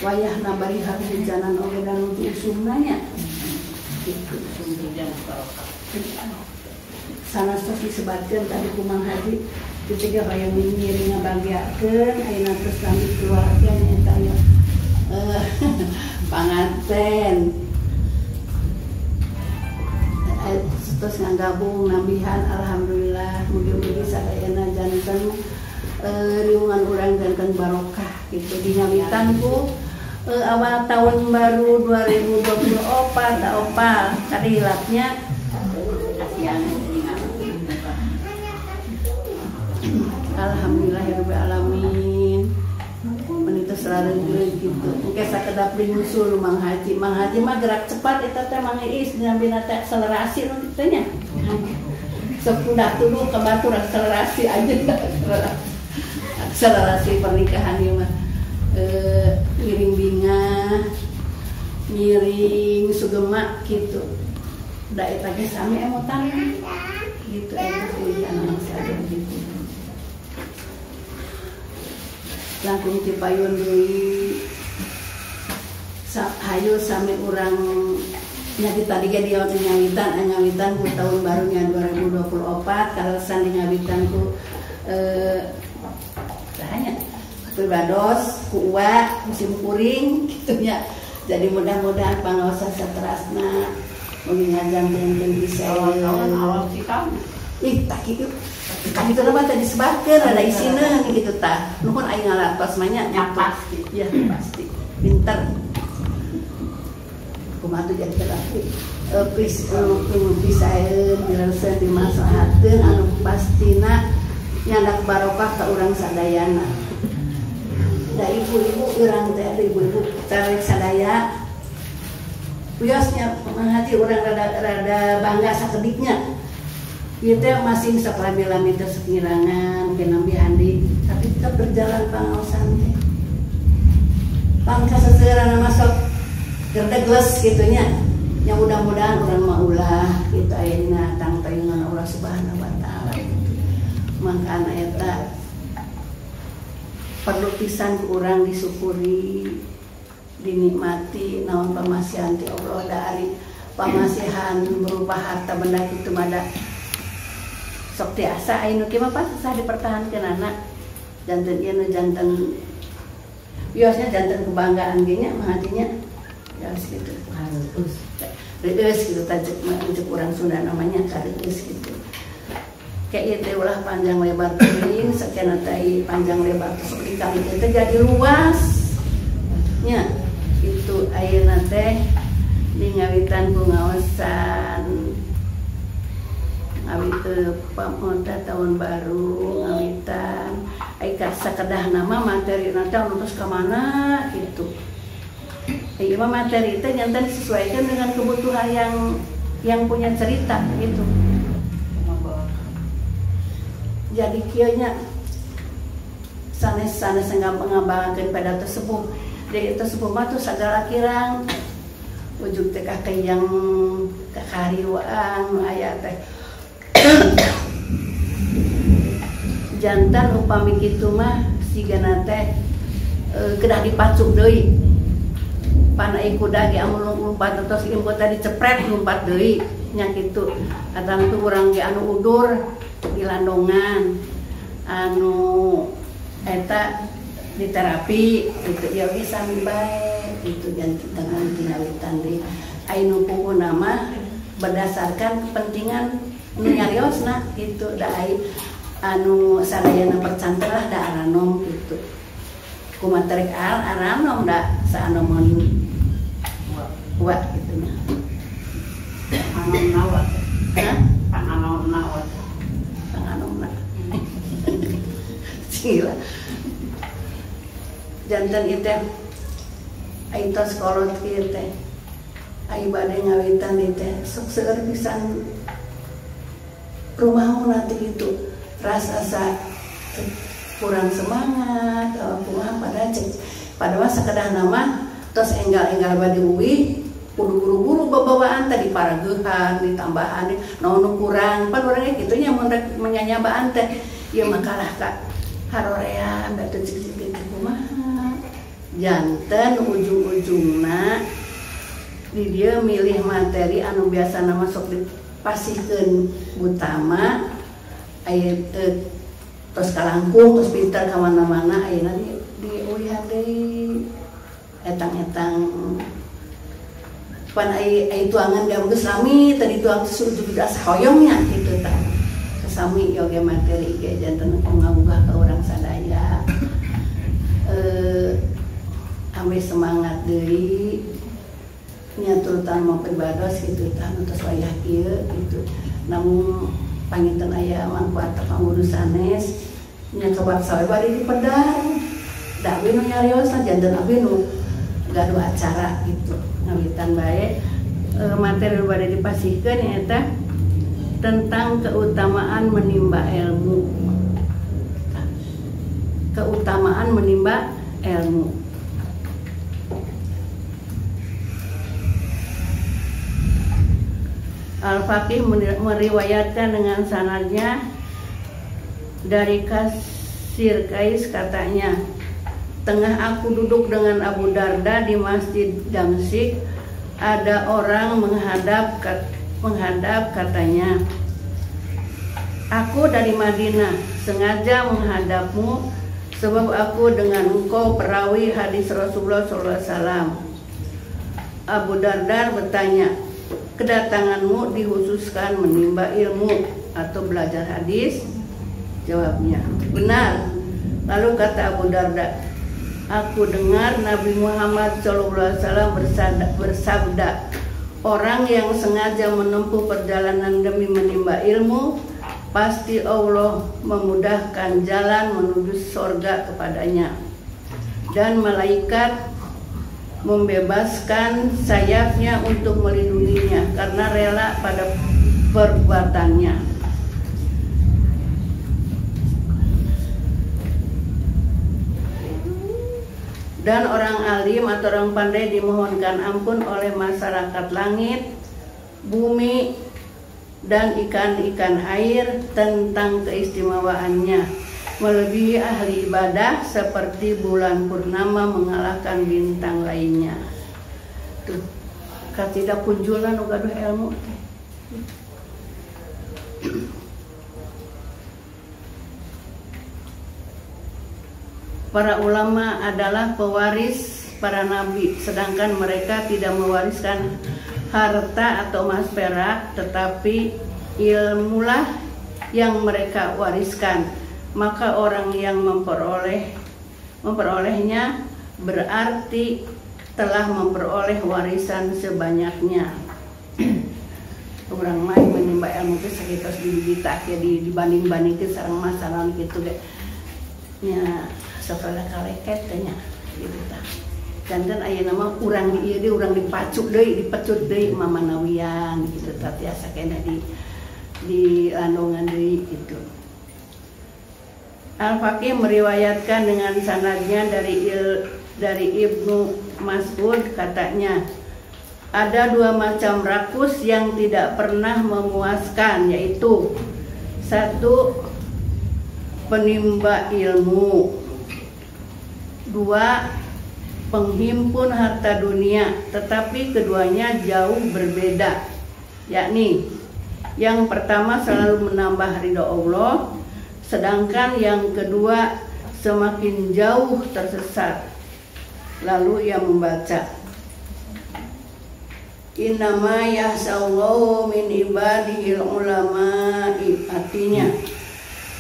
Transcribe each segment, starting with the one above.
wayah nabari hujanan oge dan untuk usumnanya gitu sana tos disebatkeun tadi ku Mang Haji ketika hayang ngiring ngabagiakeun ayeuna terus kami keluarga eta ya panganten terus ngagabung nambihan alhamdulillah mugi-mugi sadayana janten riungan urang janten barokah gitu dinyawitan ku awal tahun baru 2024 da opal kadilapnya kasihan alhamdulillahirabbil alamin menitu selalu gitu engke sakedap dinyusul Mang Haji mah gerak cepat eta teh Mang Iis nyambina teh akselerasi nu kitu nya sok udah tuluy ke batur akselerasi aja akselerasi pernikahan ieu mah ngiring binga ngiring sugema gitu da eta ge sami emotan gitu anak saya gitu langkung cipayun deui hayu sami urang nya tadi ge dia nyawitan ku tahun barunya 2024 kalesan nyawitan ku hanya Barbados ku uwa musim kuring kitu nya jadi mudah-mudahan pangaosan saterasna mugi ngajangkeun bisa awal kita ih tak kitu kan itu mah tadi disebutkeun ada isina gitu tah nuhun aing ngalartos mah nya pasti ya pasti pinter kumaha tuh jadi terapi bisa dirasa dimaslahatkeun anu pastina nyandak barokah ka urang sadayana da ibu-ibu urang teh ibu-ibu tarik sadaya biasnya menghati urang rada bangga sakediknya ieu teh masing saklami-lami teh sekirangan ke nambi handi tapi tetap berjalan pangaosan teh pangka seseueurana masuk gerdegles gitunya yang mudah-mudahan urang mah ulah kitu ayeuna tang tayungan Allah Subhanahu wa taala mangkana eta perlu pisan urang disyukuri dinikmati naon pamasihan ti Allah dari pamasihan berupa harta benda kitu mada sok tiasa anu kieu mah susah dipertahankeun anak janten ieu nu janten biasanya janten kebanggaan ge nya mah hatinya ya gitu harus reus gitu tajek mah urang Sunda namanya kareus gitu kayak itu ulah panjang lebar teuing sakena teh panjang lebar sok dikali itu jadi luas nya itu ayeuna teh dingawitan ku ngaosan ngawit pamonda tahun baru ngawitan ai ka sakedah nama materi nanti terus ke mana gitu ieu mah materi teh nyantan disesuaikan dengan kebutuhan yang punya cerita gitu jadi kieu nya sanes ngabangkeun pada tersebut dari tersebut mah tuh sagala kirang ujug teh kakek yang kakariwaan aya teh jantan upami kitu mah sigana teh kedah dipacuk deui panai kuda ge anu lompat tos impo tadi cepret lompat deui nya kitu kadang tuh urang ge anu udur di landongan anu eta di terapi itu ya ge sami bae itu jantan dinawitan deui anu punguna mah berdasarkan kepentingan nu nyariosna gitu da ai anu sadayana percantelah da aranom gitu kumaha tarik aranom da saanomun kuat gitu nya anom nawat anom nawat anom gila jantan itu ai tos kolot kieu teh ai bade ngawitan itu sok seueur pisan rumahmu nanti itu rasa kurang semangat kumaha pada masa kedah nama tos enggal bade uwi kudu buru-buru babawaan tadi paragehan ditambahan naon kurang pan urang kitu nya mun rek menyanyabaan teh ieu mah kalah ka harorean da teu cicik kumaha janten ujung-ujungna di dia milih materi anu biasa nama sok dipasihkeun utama aya tos kalangkung tos pintar ka mana-mana ayeuna di uyah deui etang-etang pan ai tuangan diam geus lami tadi tuang sujud das hoyongnya kitu tah sami yoga materi ge janten ngagugah ka urang sadaya ambil semangat deui nya terutama peribados gitu tah nu tos wayah kieu gitu namun panginten aya mangkuat pangurus sanes nya coba sawe bari dipedang da we nu nyarios janten abi nu gaduh acara gitu ngawitan bae materi bari dipasihkeun eta tentang keutamaan menimba ilmu. Keutamaan menimba ilmu. Al-Faqih meriwayatkan dengan sanadnya dari Kasir Kais katanya, tengah aku duduk dengan Abu Darda di Masjid Damsyik, ada orang menghadap katanya, aku dari Madinah, sengaja menghadapmu sebab aku dengan engkau perawi hadis Rasulullah SAW. Abu Darda bertanya, kedatanganmu dikhususkan menimba ilmu atau belajar hadis? Jawabnya, benar. Lalu kata Abu Darda, aku dengar Nabi Muhammad SAW bersabda, orang yang sengaja menempuh perjalanan demi menimba ilmu, pasti Allah memudahkan jalan menuju surga kepadanya, dan malaikat membebaskan sayapnya untuk melindunginya karena rela pada perbuatannya. Dan orang alim atau orang pandai dimohonkan ampun oleh masyarakat langit, bumi, dan ikan-ikan air tentang keistimewaannya, melebihi ahli ibadah seperti bulan purnama mengalahkan bintang lainnya. Tuh, katidak kunjulan ugaduh ilmu. Para ulama adalah pewaris para nabi, sedangkan mereka tidak mewariskan harta atau emas perak, tetapi ilmulah yang mereka wariskan. Maka orang yang memperolehnya berarti telah memperoleh warisan sebanyaknya. Orang lain menimba ilmu itu sekitar diditak ya dibanding-bandingkan sareng masalah gitu deh. Nya sapada kaleket tanya gitu tah. Janten aya nama urang di ieu urang dipacu deui, dipecut deui mamanawian gitu tah tiasa kena di landongan deui gitu. Al-Faqih meriwayatkan dengan sanadnya dari Ibnu Mas'ud katanya, ada dua macam rakus yang tidak pernah memuaskan, yaitu satu, penimba ilmu, dua, penghimpun harta dunia, tetapi keduanya jauh berbeda, yakni yang pertama selalu menambah ridho Allah, sedangkan yang kedua semakin jauh tersesat. Lalu ia membaca, innama yahsallahu min ibadihil ulama'i, artinya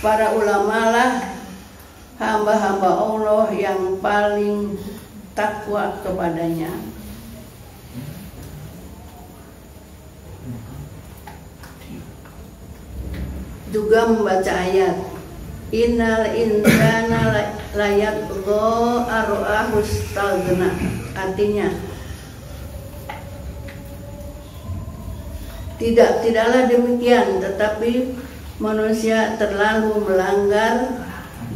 para ulamalah hamba-hamba Allah yang paling takwa kepadanya. Juga membaca ayat, innal insana layatgha ar'ahu istaghna, artinya tidaklah demikian, tetapi manusia terlalu melanggar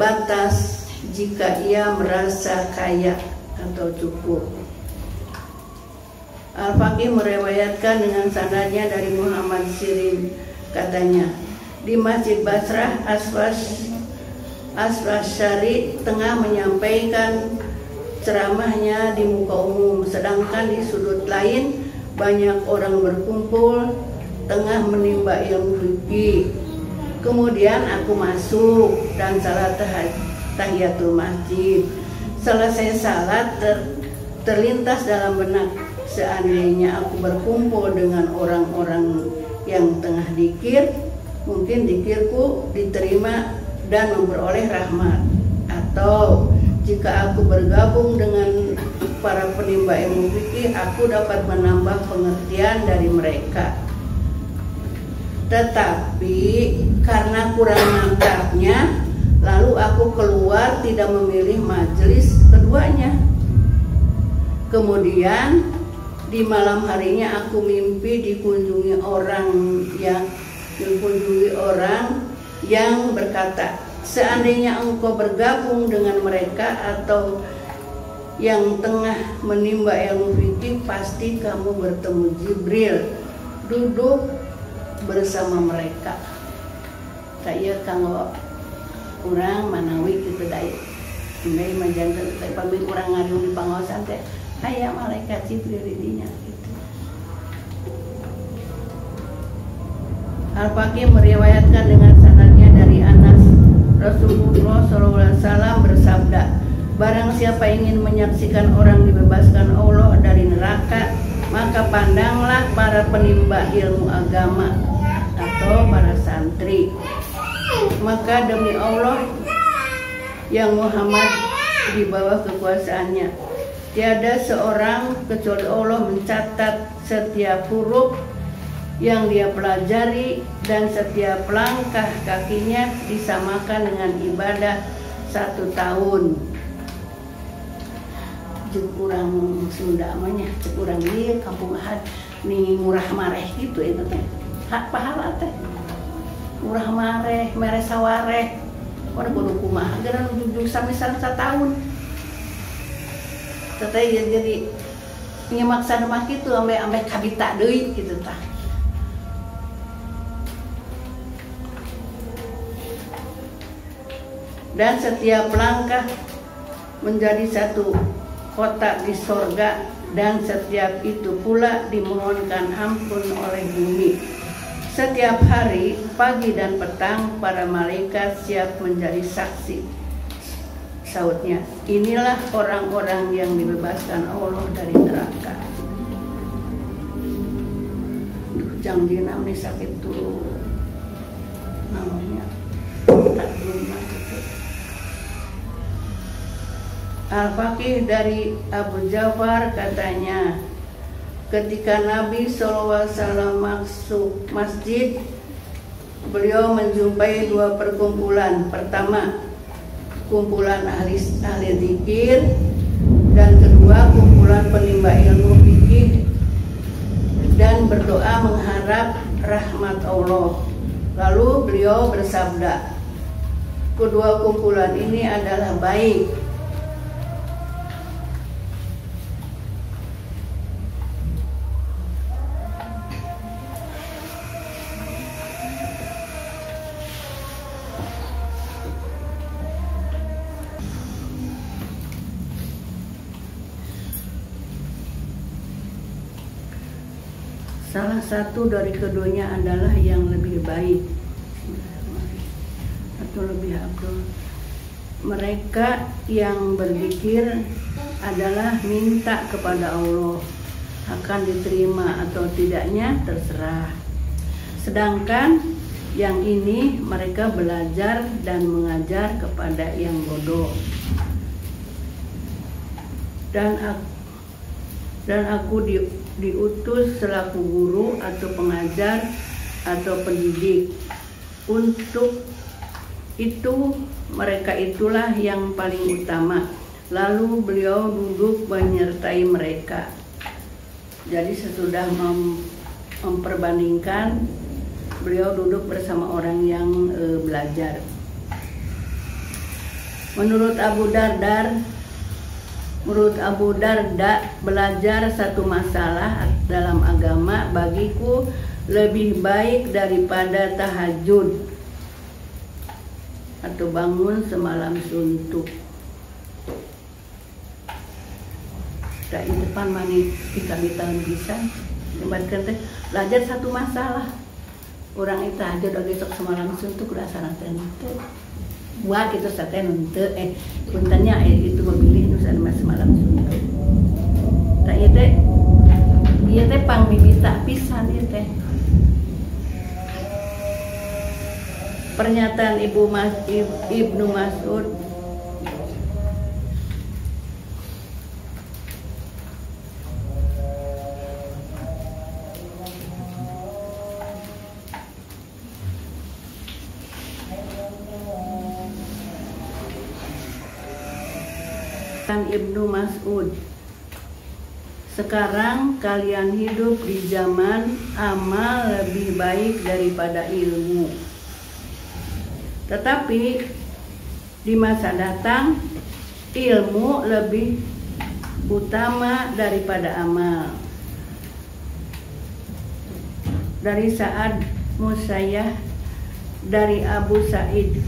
batas jika ia merasa kaya atau cukup. Al-Faqih meriwayatkan dengan sanadnya dari Muhammad Sirin katanya, di Masjid Basrah Aswas Syari tengah menyampaikan ceramahnya di muka umum, sedangkan di sudut lain banyak orang berkumpul tengah menimba ilmu fikih. Kemudian aku masuk dan salat tahiyatul masjid. Selesai salat terlintas dalam benak, seandainya aku berkumpul dengan orang-orang yang tengah dikir, mungkin dikirku diterima dan memperoleh rahmat. Atau jika aku bergabung dengan para penimba ilmu fikih, aku dapat menambah pengertian dari mereka. Tetapi karena kurang mantapnya, lalu aku keluar tidak memilih majelis keduanya. Kemudian di malam harinya aku mimpi dikunjungi orang yang berkata, seandainya engkau bergabung dengan mereka atau yang tengah menimba ilmu fikih, pasti kamu bertemu Jibril, duduk bersama mereka. Saya kanggo orang Manawi gitu daya. Ini majantan pamit orang ngadu di pangaosan teh, aya malaikat Jibril didinya gitu. Al-Faqih meriwayatkan dengan sanadnya dari Anas, Rasulullah SAW bersabda, barang siapa ingin menyaksikan orang dibebaskan Allah dari neraka, maka pandanglah para penimba ilmu agama atau para santri. Maka demi Allah yang Muhammad di bawah kekuasaannya, tiada seorang kecuali Allah mencatat setiap huruf yang dia pelajari, dan setiap langkah kakinya disamakan dengan ibadah 1 tahun. Jeung urang Sunda namanya, cek urang ieu kampung ahad nih murah mareh gitu eta teh. Hak pahala teh. Murah mareh, mere sawareh. Ora kudu kumaha geura ujug samisan 1 tahun. Teteh jadi nyemaksa mah kitu ambe kabita deui kitu tah. Dan setiap langkah menjadi 1 kota di sorga, dan setiap itu pula dimohonkan ampun oleh bumi. Setiap hari, pagi dan petang, para malaikat siap menjadi saksi. Sautnya, inilah orang-orang yang dibebaskan Allah dari neraka. Jangan dinamai sakit tuh namanya tak lunak. Al-Faqih dari Abu Ja'far katanya, ketika Nabi SAW masuk masjid, beliau menjumpai 2 perkumpulan. Pertama, kumpulan ahli zikir, dan kedua kumpulan penimba ilmu fikih, dan berdoa mengharap rahmat Allah. Lalu beliau bersabda, kedua kumpulan ini adalah baik. Salah satu dari keduanya adalah yang lebih baik atau lebih abdul. Mereka yang berzikir adalah minta kepada Allah, akan diterima atau tidaknya terserah. Sedangkan yang ini mereka belajar dan mengajar kepada yang bodoh. Dan aku diutus selaku guru atau pengajar atau pendidik. Untuk itu mereka itulah yang paling utama. Lalu beliau duduk menyertai mereka. Jadi sesudah memperbandingkan, beliau duduk bersama orang yang belajar. Menurut Abu Darda, belajar 1 masalah dalam agama bagiku lebih baik daripada tahajud atau bangun semalam suntuk. dari depan mani kami tahun bisa kembalikan teh belajar satu masalah orang itu aja udah besok semalam suntuk rasa nanti buat itu sate nunte puntennya itu memilih nusan mas semalam suntuk tak iya teh pang mimita pisan ieu teh pernyataan Ibnu Mas'ud Ibnu Mas'ud, sekarang kalian hidup di zaman amal lebih baik daripada ilmu. Tetapi di masa datang ilmu lebih utama daripada amal. Dari Sa'ad Musayyah dari Abu Sa'id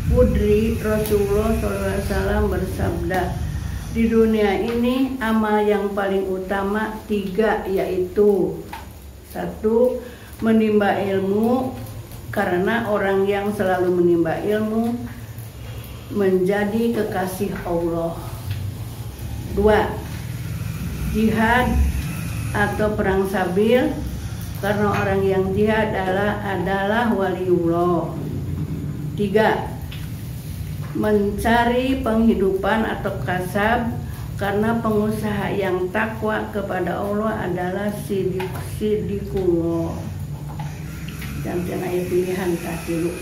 Khudri, Rasulullah SAW bersabda, di dunia ini amal yang paling utama 3, yaitu 1. Menimba ilmu, karena orang yang selalu menimba ilmu menjadi kekasih Allah. 2. Jihad atau perang sabil, karena orang yang jihad adalah waliullah. 3. Mencari penghidupan atau kasab, karena pengusaha yang takwa kepada Allah adalah sidikullah. Jangan ayat pilihan katilu.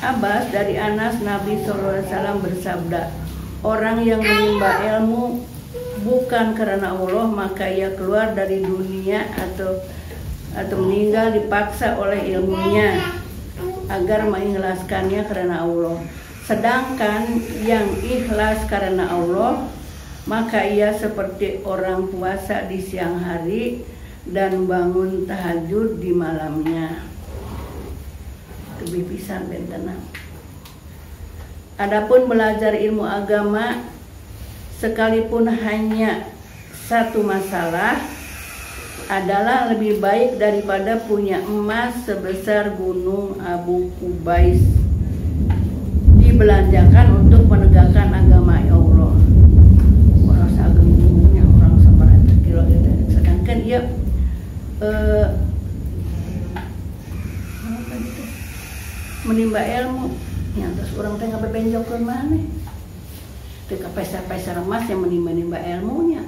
Abbas dari Anas, Nabi SAW bersabda, orang yang menimba ilmu bukan karena Allah, maka ia keluar dari dunia atau meninggal dipaksa oleh ilmunya agar mengikhlaskannya karena Allah. Sedangkan yang ikhlas karena Allah, maka ia seperti orang puasa di siang hari dan bangun tahajud di malamnya. Lebih pisan bentenang. Adapun belajar ilmu agama sekalipun hanya satu masalah adalah lebih baik daripada punya emas sebesar gunung Abu Qubais dibelanjakan untuk menegakkan agama Allah. Orang seagungnya orang seberapa kilo gitu. Sedangkan ia menimba ilmu, ya terus orang teh ngabebenjok ke mana? Teu peser-peser emas yang menimba ilmunya.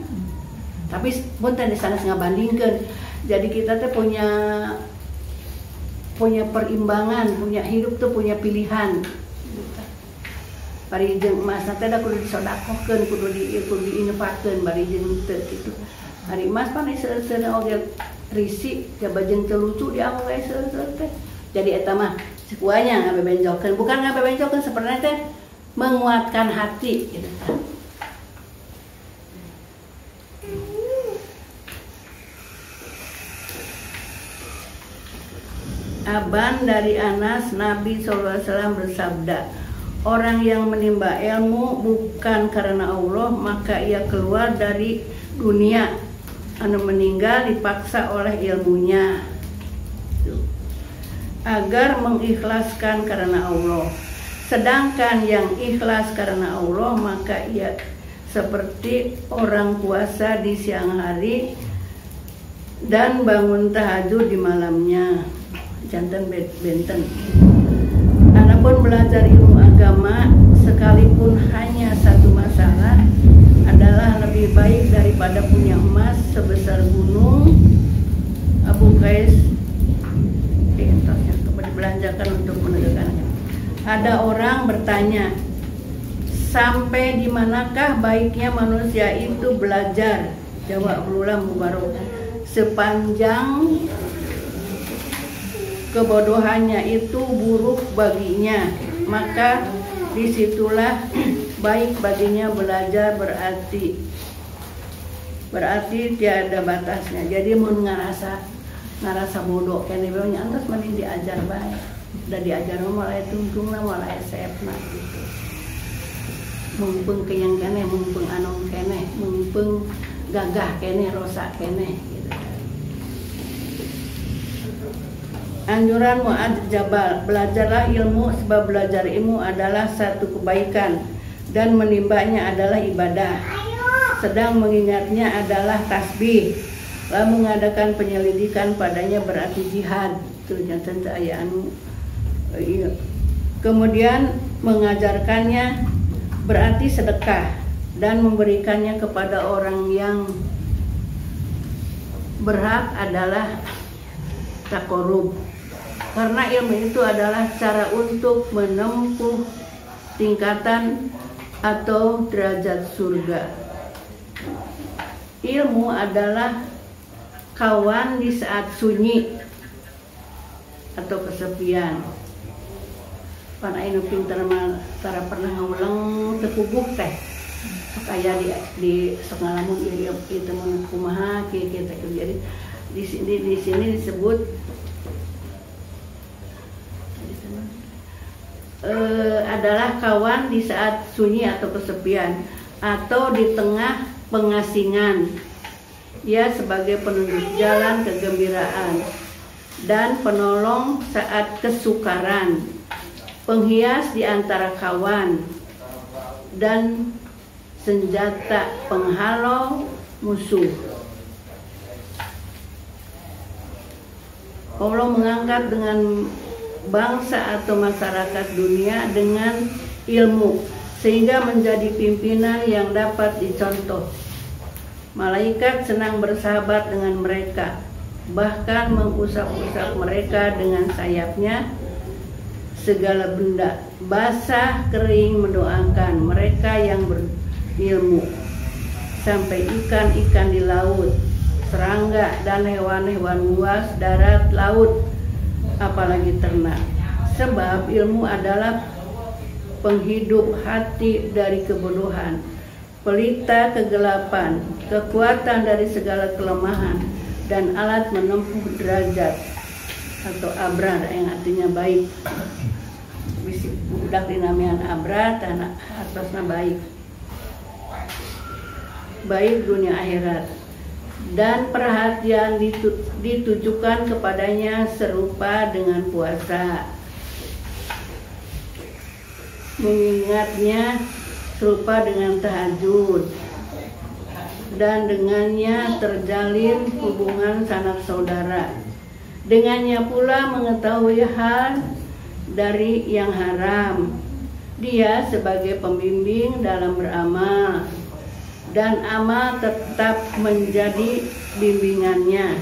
Tapi pun tadi sana ngabandingkeun. Jadi kita tuh punya perimbangan, punya hidup tuh punya pilihan. Bari jeung emas teh da kudu disodakohkeun, kudu diinfakeun bari jeung teu kitu. Hari emas pan seueur oge risi, coba jeung teu lucu dianggo we seueur teh. Jadi eta mah sekuanya ngabebenjokkeun, bukan ngabebenjokkeun sebenarnya teh menguatkan hati gitu kan. Aban dari Anas, Nabi SAW bersabda, orang yang menimba ilmu bukan karena Allah, maka ia keluar dari dunia anu meninggal dipaksa oleh ilmunya agar mengikhlaskan karena Allah. Sedangkan yang ikhlas karena Allah, maka ia seperti orang puasa di siang hari dan bangun tahajud di malamnya. Jantan benten. Adapun belajar ilmu agama sekalipun hanya satu masalah adalah lebih baik daripada punya emas sebesar gunung Abu Qais yang dibelanjakan untuk menegakkannya. Ada orang bertanya, sampai di manakah baiknya manusia itu belajar? Jawab Ulama Mubarak, sepanjang kebodohannya itu buruk baginya, maka disitulah baik baginya belajar, berarti tiada batasnya. Jadi mau ngarasa bodoh kan dibilangnya antas mending diajar baik, udah diajar mulai tungtung lah mulai sepna gitu. mumpung keyang kene, mumpung anom kene, mumpung gagah kene, rosak kene gitu. Anjuran Mu'adz Jabal, belajarlah ilmu sebab belajar ilmu adalah satu kebaikan dan menimbanya adalah ibadah. Sedang mengingatnya adalah tasbih. Lalu mengadakan penyelidikan padanya berarti jihad. Itu jantan ayat anu. Kemudian mengajarkannya berarti sedekah dan memberikannya kepada orang yang berhak adalah taqarrub. Karena ilmu itu adalah cara untuk menempuh tingkatan atau derajat surga. Ilmu adalah kawan di saat sunyi atau kesepian. Pan ainu pinter mah tara pernah ngulang tekubuk teh. Kayak di sengalamun itu mun kumaha kita jadi di sini disebut adalah kawan di saat sunyi atau kesepian atau di tengah pengasingan. Ia sebagai penunjuk jalan kegembiraan dan penolong saat kesukaran, penghias di antara kawan dan senjata penghalau musuh. Allah mengangkat dengan bangsa atau masyarakat dunia dengan ilmu sehingga menjadi pimpinan yang dapat dicontoh. Malaikat senang bersahabat dengan mereka, bahkan mengusap-usap mereka dengan sayapnya. Segala benda basah kering mendoakan mereka yang berilmu, sampai ikan-ikan di laut, serangga dan hewan-hewan buas darat laut, apalagi ternak. Sebab ilmu adalah penghidup hati dari kebodohan, pelita kegelapan, kekuatan dari segala kelemahan, dan alat menempuh derajat atau abrar yang artinya baik. Bisi budak dinamian abrar tanah atasnya baik, baik dunia akhirat. Dan perhatian ditujukan kepadanya serupa dengan puasa, mengingatnya serupa dengan tahajud, dan dengannya terjalin hubungan sanak saudara. Dengannya pula mengetahui hal dari yang haram. Dia sebagai pembimbing dalam beramal, dan amal tetap menjadi bimbingannya.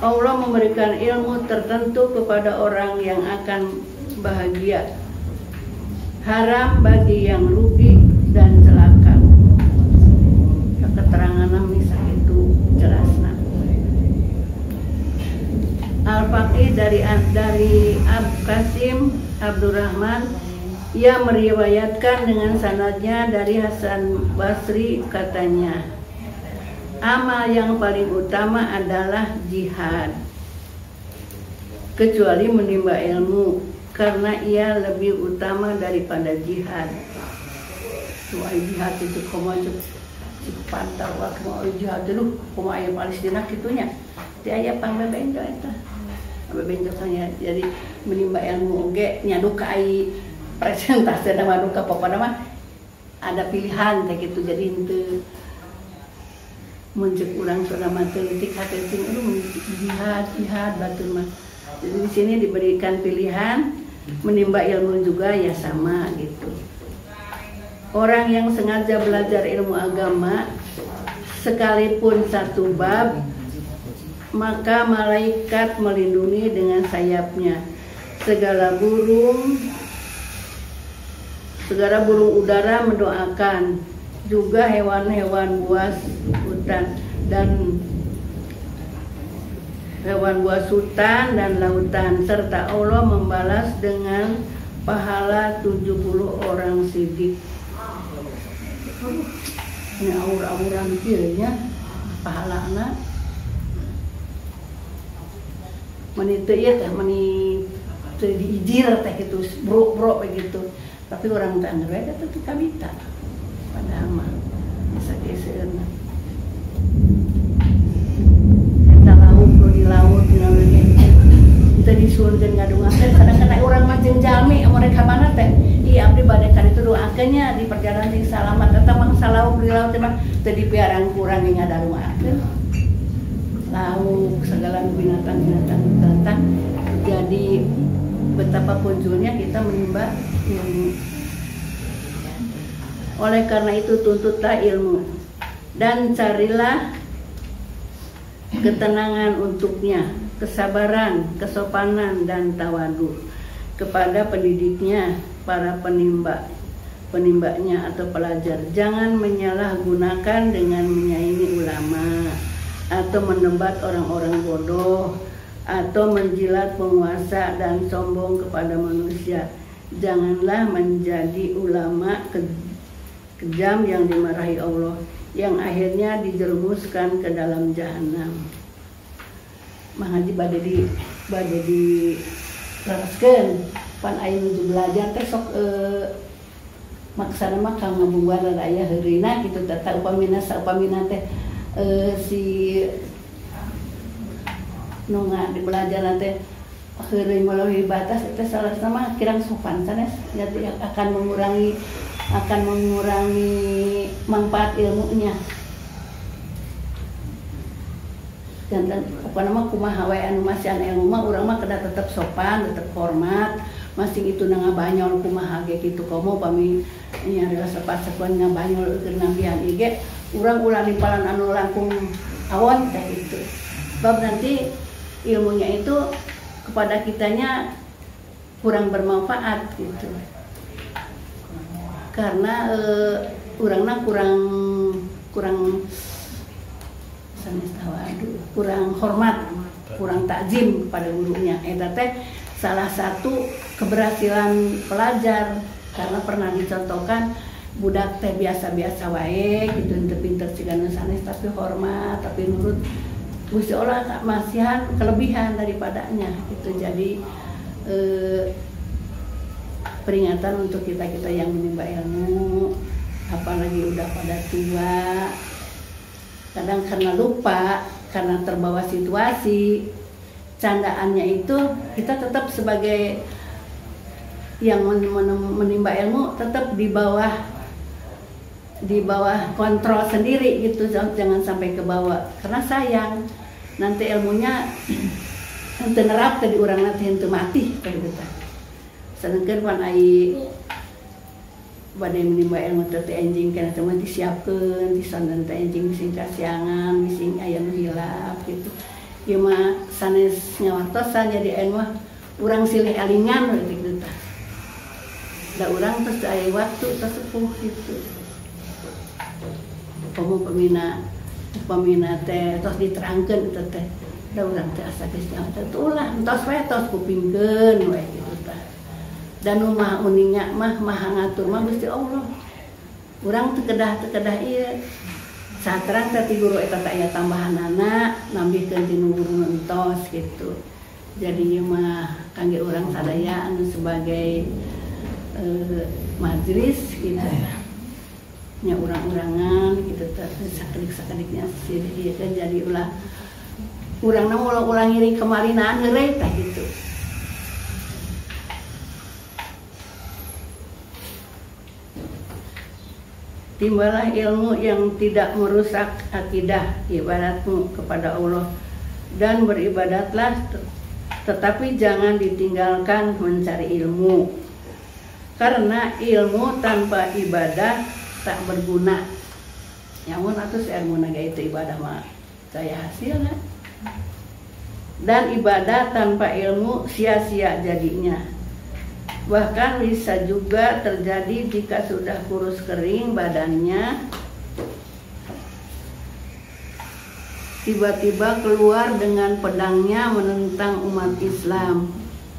Allah memberikan ilmu tertentu kepada orang yang akan bahagia, haram bagi yang rugi dan celaka. Keterangan misah itu jelasnya. Al-Faqih dari Abu Qasim Abdurrahman, ia meriwayatkan dengan sanadnya dari Hasan Basri, katanya, amal yang paling utama adalah jihad, kecuali menimba ilmu, karena ia lebih utama daripada jihad. Soal jihad itu komaja pantar waktu mau jihad dulu, komaya Palestina gitunya. Dia aya pangbebenjo eta. Bebenjo saya jadi menimba ilmu oge nyaduka ai presentasi nama duka pokoknya mah ada pilihan kayak gitu. Jadi henteu muncul urang sudah mateutik hateting aduh jihad batur mah. Jadi di sini diberikan pilihan menimba ilmu juga ya sama gitu. Orang yang sengaja belajar ilmu agama sekalipun satu bab, maka malaikat melindungi dengan sayapnya segala burung udara mendoakan, juga hewan-hewan buas hutan dan hewan buas hutan dan lautan, serta Allah membalas dengan pahala 70 orang sidik. Ini aur-auran kirinya pahala anak menit ieu teh meni diijir teh gitu, bro begitu. tapi orang tak ngerti itu kabita padahal mah bisa geseun eta lauk di laut kita disuruhkeun ngadungan teh kadang-kadang urang mah jeung jalmi mereka mana teh iya abdi bade kan itu doakeunnya di perjalanan sing salamat eta mah salauk di laut teh mah teu dipiaraan kurang ing ngadarungakeun lauk segala binatang-binatang datang jadi betapa punculnya kita menimba ilmu. Oleh karena itu tuntutlah ilmu dan carilah ketenangan untuknya, kesabaran, kesopanan dan tawadu kepada pendidiknya, para penimbanya atau pelajar. Jangan menyalahgunakan dengan menyaingi ulama atau mendebat orang-orang bodoh atau menjilat penguasa dan sombong kepada manusia. Janganlah menjadi ulama kejam yang dimarahi Allah, yang akhirnya dijerumuskan ke dalam jahanam. Mangaji bade di teruskeun pan aya nuju belajar teh sok maksana mah ka ngabungguan aya heurina kitu teh upamina teh si nunga di belajar nanti heureuy melalui batas itu salah sama kirang sopan sanes jadi akan mengurangi manfaat ilmunya dan apa nama kumaha we anu masih ilmu mah urang mah kada tetap sopan tetap hormat masing itu ngabanyol kumaha ge kitu komo pami nya rasa pasakuan ngabanyol keur nambihan ge urang ulah nimpalan anu langkung awon teh itu bab nanti ilmunya itu kepada kitanya kurang bermanfaat gitu karena urangna kurang hormat kurang takzim pada gurunya eta teh salah satu keberhasilan pelajar karena pernah dicontohkan budak teh biasa-biasa wae gitu teu pinter cigana sanes tapi hormat tapi nurut Gusti Allah masihan kelebihan daripadanya itu jadi peringatan untuk kita yang menimba ilmu apalagi udah pada tua kadang karena lupa karena terbawa situasi candaannya itu kita tetap sebagai yang menimba ilmu tetap di bawah kontrol sendiri gitu jangan sampai ke bawah karena sayang nanti ilmunya henteu nerap teh di urang nanti henteu mati kayak gitu. Sedangkan pan ai bade menimba ilmu teh enjing kana teh disiapkeun disandan teh enjing sing kasiangan sing aya nu hilap gitu. Ieu mah sanes ngawartosan jadi ilmu urang silih elingan gitu tah. Da urang terus aya waktu sesepuh gitu. Kamu pemina teh tos diterangkeun eta teh da urang teh asa geus nyawa teh ulah entos wae tos kupingkeun we kitu tah dan nu mah uningnya mah ngatur mah Gusti Allah urang teu kedah ieu saterang teh ti guru eta teh aya tambahanana nambihkeun ti nu guru entos gitu jadi ieu mah kangge urang sadaya anu sebagai majelis gitu nya urang-urangan gitu sakedik-sakediknya sih dia kan jadi ulah urangna ulang iri kemarinan heureuy tah gitu timbalah ilmu yang tidak merusak akidah ibadatmu kepada Allah dan beribadatlah tetapi jangan ditinggalkan mencari ilmu karena ilmu tanpa ibadah tak berguna. Nyamun atuh ilmu naga itu ibadah mah saya hasilnya. Dan ibadah tanpa ilmu sia-sia jadinya. Bahkan bisa juga terjadi jika sudah kurus kering badannya tiba-tiba keluar dengan pedangnya menentang umat Islam.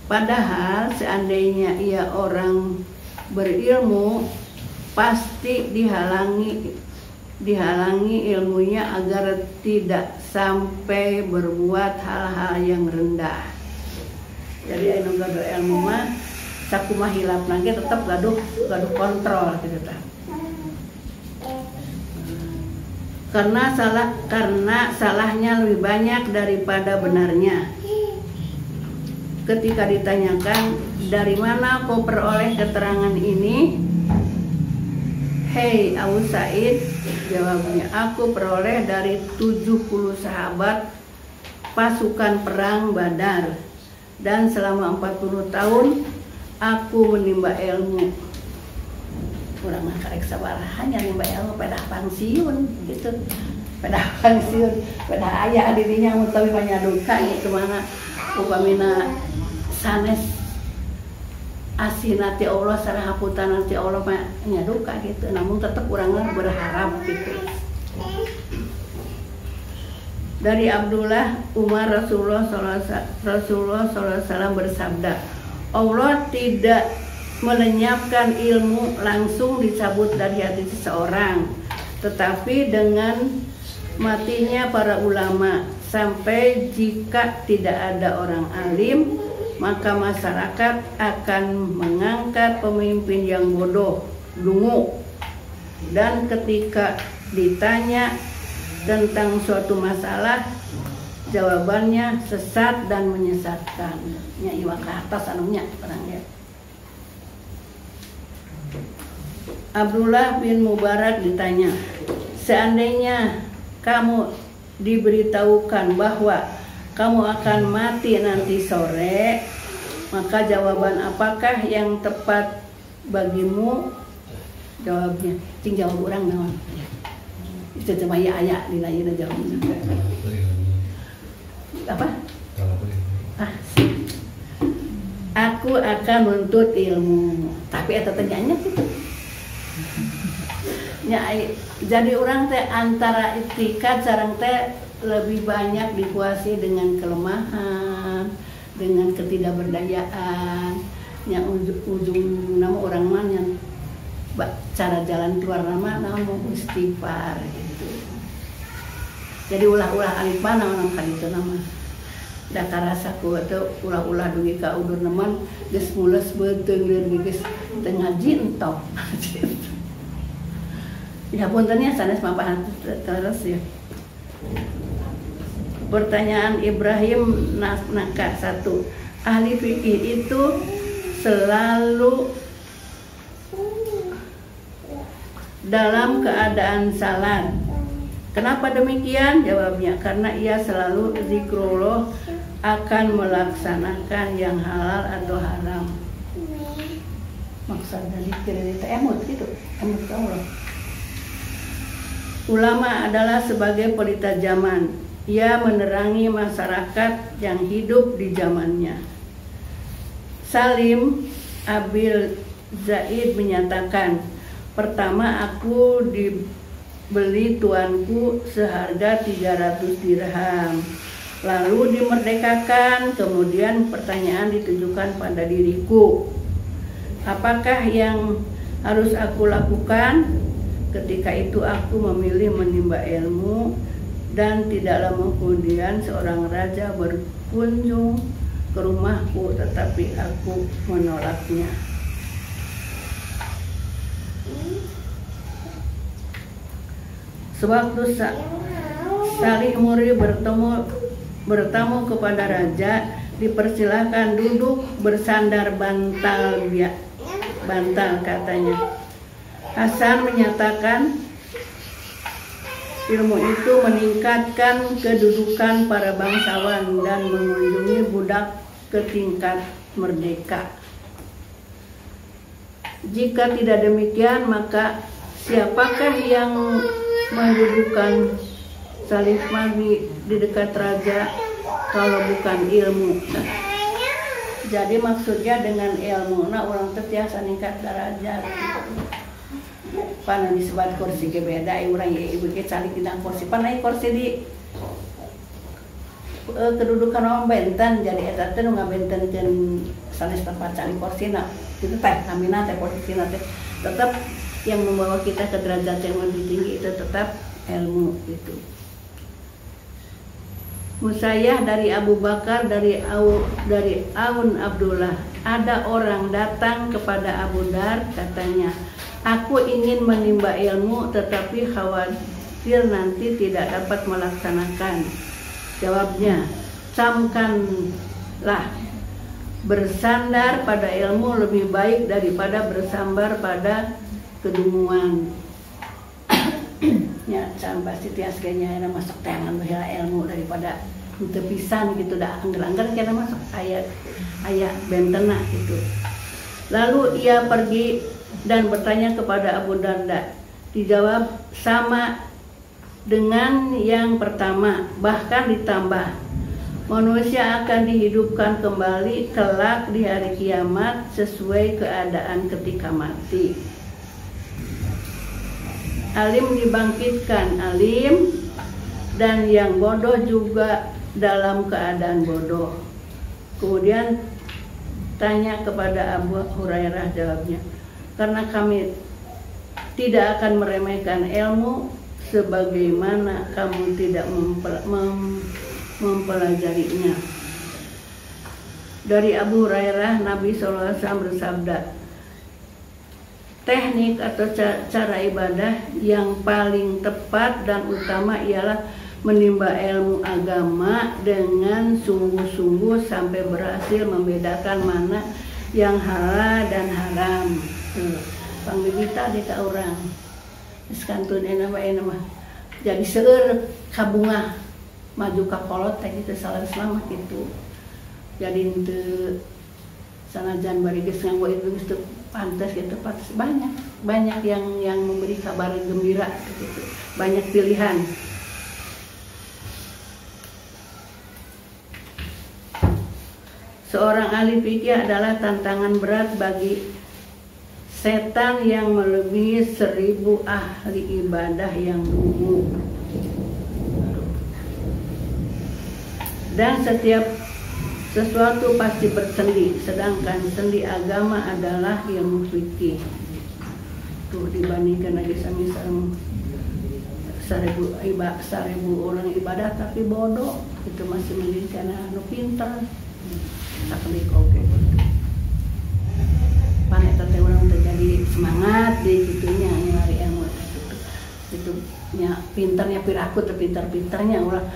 Padahal seandainya ia orang berilmu pasti dihalangi ilmunya agar tidak sampai berbuat hal-hal yang rendah. Jadi anu gado ilmu mah sakumaha hilapna ge tetep gaduh kontrol gitu tah. Karena salahnya lebih banyak daripada benarnya. Ketika ditanyakan, dari mana kau peroleh keterangan ini? Hei Abu Sa'id, jawabnya, aku peroleh dari 70 sahabat pasukan perang Badar, dan selama 40 tahun aku menimba ilmu. Kurang karek sabaraha nya nimba ilmu pedah pensiun gitu. Pedah pensiun, pedah aya dirinya utawi panyaduka gitu mana upamina sanes asina ti Allah sareng haputan ti Allah mah nyaduka gitu. Namun tetap urang berharap gitu. Dari Abdullah Umar Rasulullah SAW bersabda, Allah tidak melenyapkan ilmu langsung dicabut dari hati seseorang, tetapi dengan matinya para ulama, sampai jika tidak ada orang alim, maka masyarakat akan mengangkat pemimpin yang bodoh, dungu, dan ketika ditanya tentang suatu masalah, jawabannya sesat dan menyesatkan. Nya iwa ke atas anunya orangnya. Abdullah bin Mubarak ditanya, seandainya kamu diberitahukan bahwa kamu akan mati nanti sore, maka jawaban apakah yang tepat bagimu? Jawabnya, cing jawab orang naon. Itu cuma ya di lain jawabnya. Apa? Aku akan menuntut ilmu. Tapi eta teh nyanyi gitu. Jadi orang teh antara itikat sareng teh lebih banyak dikuasai dengan kelemahan, dengan ketidakberdayaan. Yang ujung nama orang mana cara jalan keluar nama mau istighfar gitu. Jadi ulah-ulah alifana orang kali itu nama. Da karasa ku teh ulah-ulah dugi ka udur neman geus mules beuteung lieur geus teu ngaji entok. Ya puntennya sanes mapahan terus ya. Pertanyaan Ibrahim Naka 1. Ahli fikih itu selalu dalam keadaan salat. Kenapa demikian? Jawabnya, karena ia selalu zikrullah akan melaksanakan yang halal atau haram. Maksudnya zikir itu emut gitu, emut Allah. Ulama adalah sebagai pelita zaman. Ia menerangi masyarakat yang hidup di zamannya. Salim Abil Zaid menyatakan, pertama aku dibeli tuanku seharga 300 dirham. Lalu dimerdekakan, kemudian pertanyaan ditujukan pada diriku. Apakah yang harus aku lakukan? Ketika itu aku memilih menimba ilmu, dan tidak lama kemudian seorang raja berkunjung ke rumahku, tetapi aku menolaknya. Sewaktu Salih Muri bertamu kepada raja, dipersilahkan duduk bersandar bantal katanya. Hasan menyatakan ilmu itu meningkatkan kedudukan para bangsawan dan mengunjungi budak ke tingkat merdeka. Jika tidak demikian, maka siapakah yang mendudukan Salih Magi di dekat raja kalau bukan ilmu? Jadi maksudnya dengan ilmu, nah orang tertiasa meningkat derajat. Pana disebut kursi ke beda, orang ya ibu ke calik tidak kursi. Pana kursi di kedudukan orang benten, jadi eta teh nu ngabentenkeun sanes tempat calik kursi na. Itu teh namina teh posisi na teh. Tetap yang membawa kita ke derajat yang lebih tinggi itu tetap ilmu itu. Musayyah dari Abu Bakar dari Aun Abdullah, ada orang datang kepada Abu Dar, katanya, aku ingin menimba ilmu tetapi khawatir nanti tidak dapat melaksanakan. Jawabnya, camkanlah, bersandar pada ilmu lebih baik daripada bersambar pada kedunguan. Ya, sampai sitias kayaknya masuk tangan bahwa ilmu daripada tepisan gitu, dah anggar-anggar kena masuk ayat bentena gitu. Lalu ia pergi dan bertanya kepada Abu Darda. Dijawab sama dengan yang pertama, bahkan ditambah. Manusia akan dihidupkan kembali kelak di hari kiamat sesuai keadaan ketika mati. Alim dibangkitkan alim, dan yang bodoh juga dalam keadaan bodoh. Kemudian tanya kepada Abu Hurairah, jawabnya, karena kami tidak akan meremehkan ilmu sebagaimana kamu tidak mempelajarinya. Dari Abu Hurairah, Nabi SAW bersabda, teknik atau cara ibadah yang paling tepat dan utama ialah menimba ilmu agama dengan sungguh-sungguh sampai berhasil membedakan mana yang halal dan haram. Pangbibita di ka orang iskantun enak. Jadi seueur kabunga maju ka kolot teh gitu salah selamat gitu. Jadi henteu sanajan bari geus nganggo itu geus pantas gitu, banyak yang memberi kabar gembira gitu. Banyak pilihan. Seorang ahli fikih adalah tantangan berat bagi setan yang melebihi 1000 ahli ibadah yang dungu. Dan setiap sesuatu pasti bersendi, sedangkan sendi agama adalah ilmu fikih. Tuh dibandingkan lagi sama 1000 orang ibadah tapi bodoh, itu masih mending karena anu pintar. Saklik oke. Panek teh orang terjadi semangat di gitunya nyari ilmu itu nya pintarnya piraku teh pintar-pintarnya ulah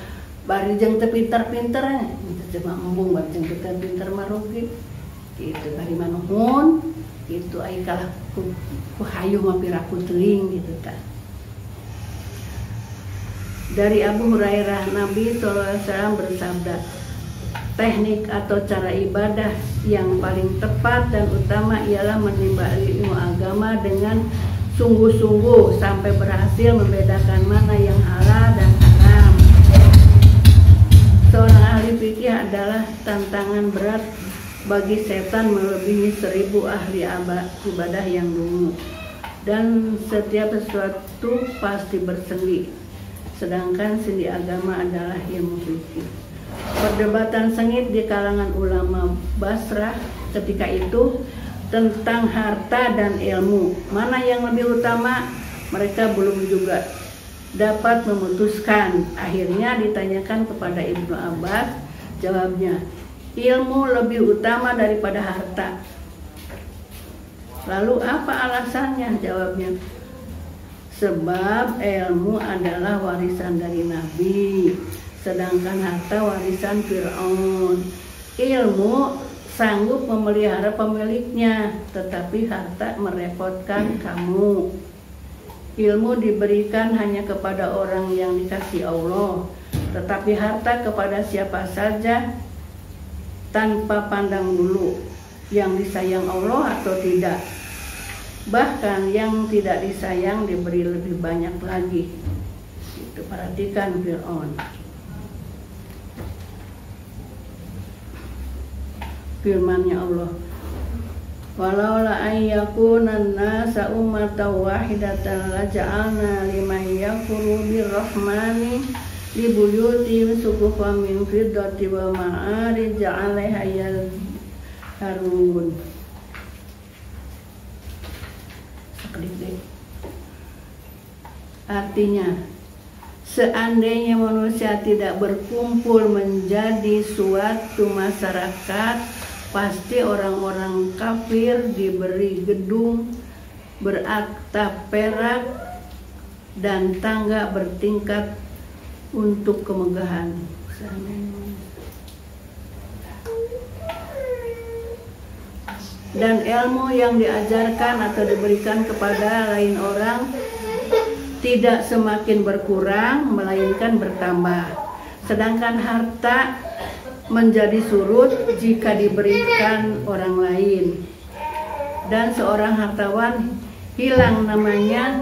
bari jeung teu pintar-pintarnya itu cuma embung bari jeung teu pintar mah rugi gitu bari manuhun gitu ai kalah ku hayu mah piraku teuing gitu kan. Dari Abu Hurairah, Nabi SAW bersabda, teknik atau cara ibadah yang paling tepat dan utama ialah menimba ilmu agama dengan sungguh-sungguh sampai berhasil membedakan mana yang halal dan haram. Seorang ahli fikih adalah tantangan berat bagi setan melebihi 1000 ahli ibadah yang dungu. Dan setiap sesuatu pasti bersendi, sedangkan sendi agama adalah ilmu fikih. Perdebatan sengit di kalangan ulama Basrah ketika itu tentang harta dan ilmu, mana yang lebih utama, mereka belum juga dapat memutuskan. Akhirnya ditanyakan kepada Ibnu Abbas, jawabnya, ilmu lebih utama daripada harta. Lalu apa alasannya? Jawabnya, sebab ilmu adalah warisan dari Nabi, sedangkan harta warisan Fir'aun. Ilmu sanggup memelihara pemiliknya, tetapi harta merepotkan kamu. Ilmu diberikan hanya kepada orang yang dikasihi Allah, tetapi harta kepada siapa saja tanpa pandang dulu yang disayang Allah atau tidak. Bahkan yang tidak disayang diberi lebih banyak lagi. Itu perhatikan Fir'aun. Firman-Nya Allah, walaula ay yakunan nasa ummatan wahidatan laja'alna liman yakfuru birrahmani libuyutihim suqufan min fiddati wa ma'arij 'alaiha yazharun. Artinya, seandainya manusia tidak berkumpul menjadi suatu masyarakat, pasti orang-orang kafir diberi gedung beratap perak dan tangga bertingkat untuk kemegahan. Dan ilmu yang diajarkan atau diberikan kepada lain orang tidak semakin berkurang, melainkan bertambah. Sedangkan harta menjadi surut jika diberikan orang lain. Dan seorang hartawan hilang namanya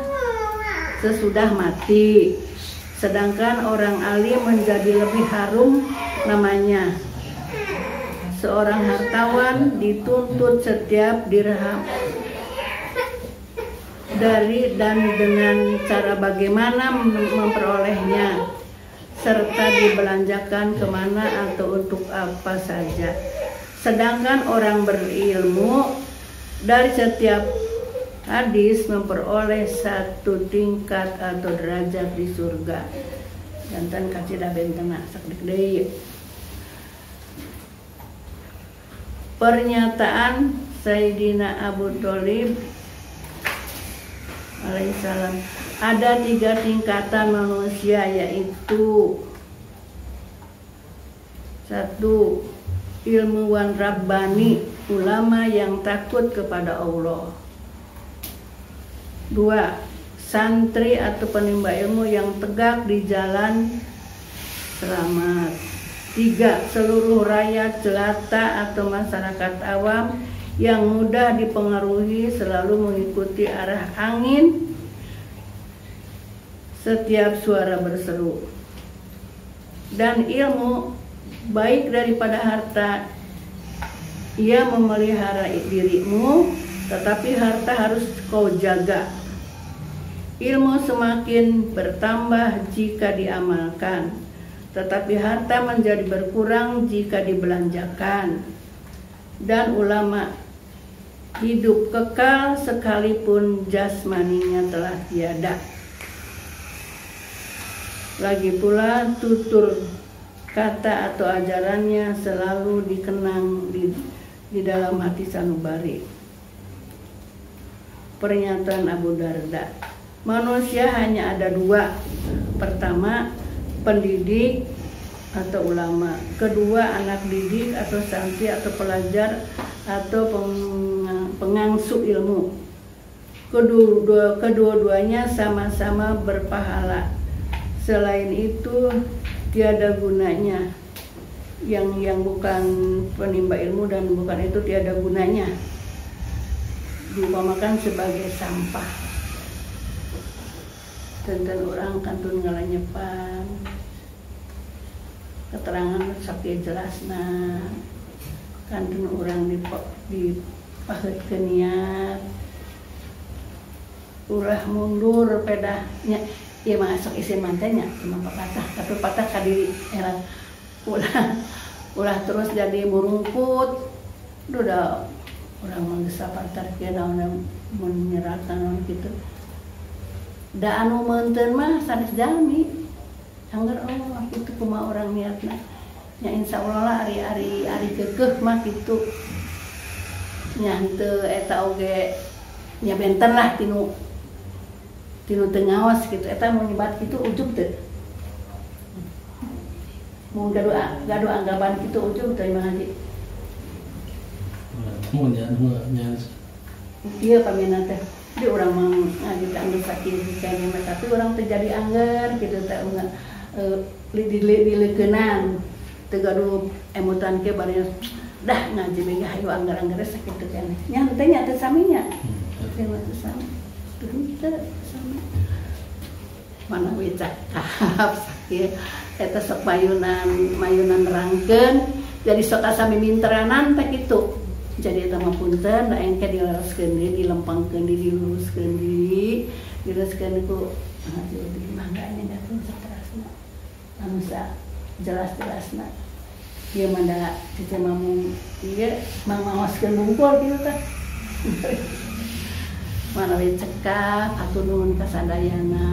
sesudah mati. Sedangkan orang alim menjadi lebih harum namanya. Seorang hartawan dituntut setiap dirham dari dan dengan cara bagaimana memperolehnya, serta dibelanjakan kemana atau untuk apa saja. Sedangkan orang berilmu dari setiap hadis memperoleh satu tingkat atau derajat di surga. Jantan kasih dah bentena sakdik deui. Pernyataan Sayyidina Abu Thalib alaihissalam, ada 3 tingkatan manusia, yaitu 1. Ilmuwan Rabbani, ulama yang takut kepada Allah. 2. Santri atau penimba ilmu yang tegak di jalan selamat. 3. Seluruh rakyat jelata atau masyarakat awam yang mudah dipengaruhi, selalu mengikuti arah angin setiap suara berseru. Dan ilmu baik daripada harta. Ia memelihara dirimu, tetapi harta harus kau jaga. Ilmu semakin bertambah jika diamalkan, tetapi harta menjadi berkurang jika dibelanjakan. Dan ulama hidup kekal sekalipun jasmaninya telah tiada. Lagi pula tutur kata atau ajarannya selalu dikenang di dalam hati sanubari. Pernyataan Abu Darda, manusia hanya ada 2. Pertama, pendidik atau ulama. Kedua, anak didik atau santri atau pelajar atau pengangsu ilmu. Kedua-duanya sama-sama berpahala. Selain itu tiada gunanya. Yang bukan penimba ilmu dan bukan itu tiada gunanya. Diumpamakan sebagai sampah. Tenten orang kantun ngalanyepan keterangan sakit jelasna, kantun orang dipaheutkeun niat ulah mundur pedahnya ieu mah sok isin mantenya cuma patah tapi patah ka diri erat ulah terus jadi murungkut duda orang mangsa patah kieu naon mun nyeratan naon kitu. Da anu meunteun mah sanes jalmi. Angger oh kitu kumaha orang niatna. Nya insyaallah lah ari keukeuh mah kitu. Nya henteu eta oge nya benten lah tinu teu ngaos kitu. Eta mun nyebat kitu ujug teu. Mun gaduh anggapan kitu ujug teu imah haji. Mun nya ieu pamina teh. Di orang ngaji anggur sakit kayaknya, tapi orang terjadi angger gitu tak dileukeunnan teu gaduh emutan ke bari dah ngaji mega hayu anggar-anggar sakit teh keneh nya teh nya teu saminya teh teu sami teu sami mana we cakap sakit eta sok mayunan rangkeun jadi sok asa miminteranan teh kitu. Jadi eta mah punten da engke dilaraskeun deui, dilempangkeun deui, diluruskeun deui, diraskeun ku jadi mangganya datang saterasna. Anu sa jelas-jelasna. Ieu mah da cece mamung ieu mangmaoskeun bungkul kitu teh. Mana we cekap atur nuhun kasadayana.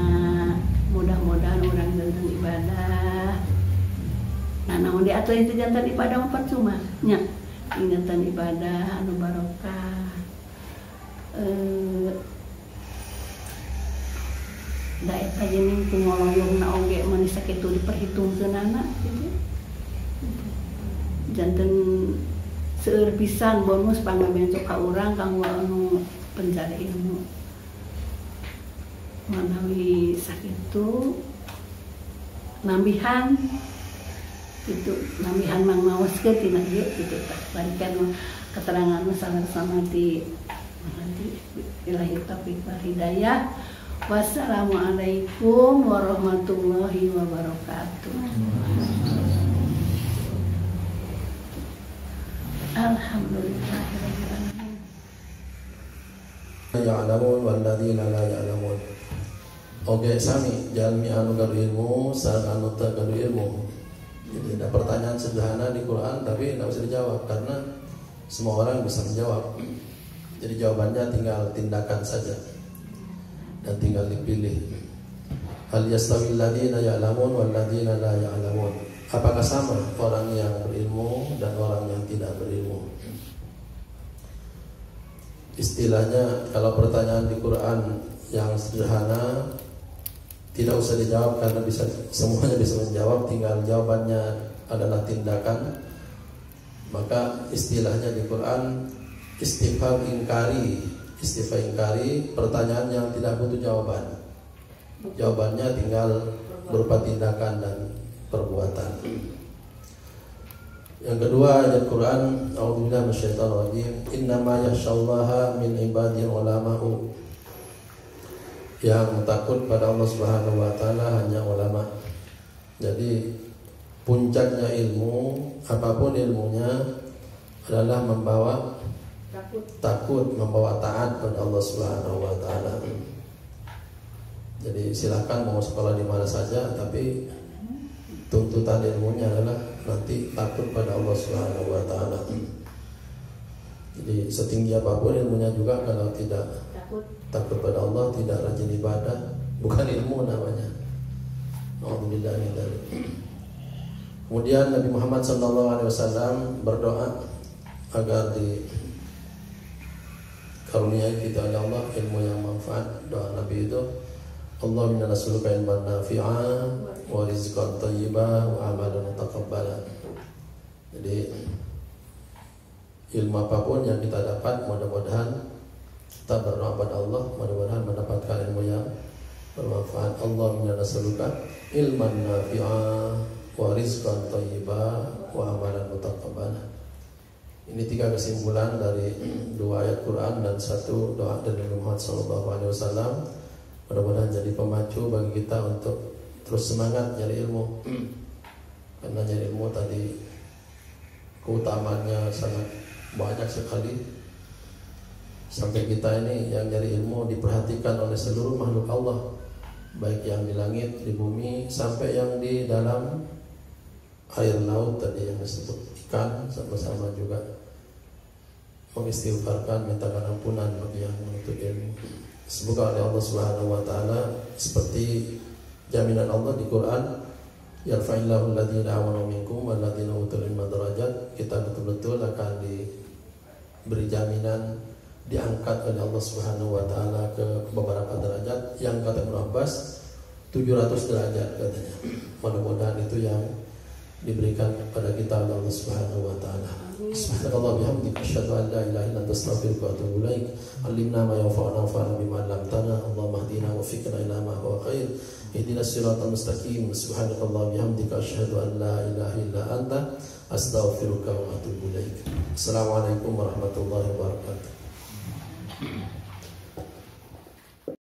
Mudah-mudahan urang jantan ibadah. Nah, namun diatur itu jantan ibadah percuma nya. Jantan ibadah anu barokah. Da eta jeung ngoloyongna oge manis sakitu diperhitungkeun anak gitu. Janten seueur pisan bonus pangabencok ka urang kanggo anu penjara ilmu. Manawi sakitu nambihan itu nambihan mang maoskeun tina ieu kitu tah barikan keterangan sama di ilahi taufiq wal hidayah. Wassalamualaikum warahmatullahi wabarakatuh. Alhamdulillahirabbil alamin. Ya'lamun walladzina la ya'lamun. Oke sami jalmi anu gaduh ilmu sareng anu teu gaduh ilmu. Jadi ada pertanyaan sederhana di Quran tapi tidak bisa dijawab karena semua orang bisa menjawab. Jadi jawabannya tinggal tindakan saja dan tinggal dipilih. Hal yastawil ladzina ya'lamun wal ladzina la ya'lamun. Apakah sama orang yang berilmu dan orang yang tidak berilmu? Istilahnya kalau pertanyaan di Quran yang sederhana tidak usah dijawab karena bisa semuanya bisa menjawab, tinggal jawabannya adalah tindakan. Maka istilahnya di Quran istifham ingkari. Istifham ingkari, pertanyaan yang tidak butuh jawaban. Jawabannya tinggal berupa tindakan dan perbuatan. Yang kedua ayat Quran, a'udzubillahi minasyaitonir rajim, innama yakhsyallaha min ibadil ulama'u. Yang takut pada Allah Subhanahu wa taala hanya ulama. Jadi puncaknya ilmu, apapun ilmunya adalah membawa takut, membawa taat pada Allah Subhanahu wa taala. Jadi silakan mau sekolah di mana saja, tapi tuntutan ilmunya adalah nanti takut pada Allah Subhanahu wa taala. Jadi setinggi apapun ilmunya juga kalau tidak takut pada Allah, tidak rajin ibadah, bukan ilmu namanya. Alhamdulillah. Kemudian Nabi Muhammad SAW berdoa agar dikaruniai kita oleh Allah ilmu yang manfaat. Doa Nabi itu, Allahumma inna nas'aluka ilman nafi'an wa rizqan thayyiban wa amalan mutaqabbalan. Jadi ilmu apapun yang kita dapat, mudah-mudahan kita berdoa pada Allah, mudah-mudahan mendapatkan ilmu yang bermanfaat. Allahumma inna nas'aluka ilman nafi'an wa rizqan thayyiban wa amalan mutaqabbalan. Ini 3 kesimpulan dari 2 ayat Quran dan 1 doa dari Nabi Muhammad SAW. Mudah-mudahan jadi pemacu bagi kita untuk terus semangat nyari ilmu. Karena nyari ilmu tadi keutamaannya sangat banyak sekali. Sampai kita ini yang nyari ilmu diperhatikan oleh seluruh makhluk Allah, baik yang di langit, di bumi, sampai yang di dalam air laut tadi yang disebut ikan, sama-sama juga mengistighfarkan, mintakan ampunan bagi yang menuntut ilmu. Semoga oleh Allah Subhanahu wa taala seperti jaminan Allah di Quran, yarfa'illahu alladziina aamanu minkum walladziina utul ilma darajat. Kita betul-betul akan diberi jaminan diangkat oleh Allah Subhanahu wa taala ke beberapa derajat yang kata Ibnu Abbas 700 derajat katanya. Mudah-mudahan itu yang diberikan kepada kita oleh Allah Subhanahu wa taala. Subhanallah bihamdika asyhadu an la ilaha illa anta astaghfiruka wa atubu ilaik. 'Allimna ma yanfa'una wanfa'na bima 'allamtana. Allahumma hdina wa fiqna ila ma huwa khair. Ihdinas siratal mustaqim. Subhanallah bihamdika asyhadu an la ilaha illa anta astaghfiruka wa atubu ilaik. Assalamualaikum warahmatullahi wabarakatuh.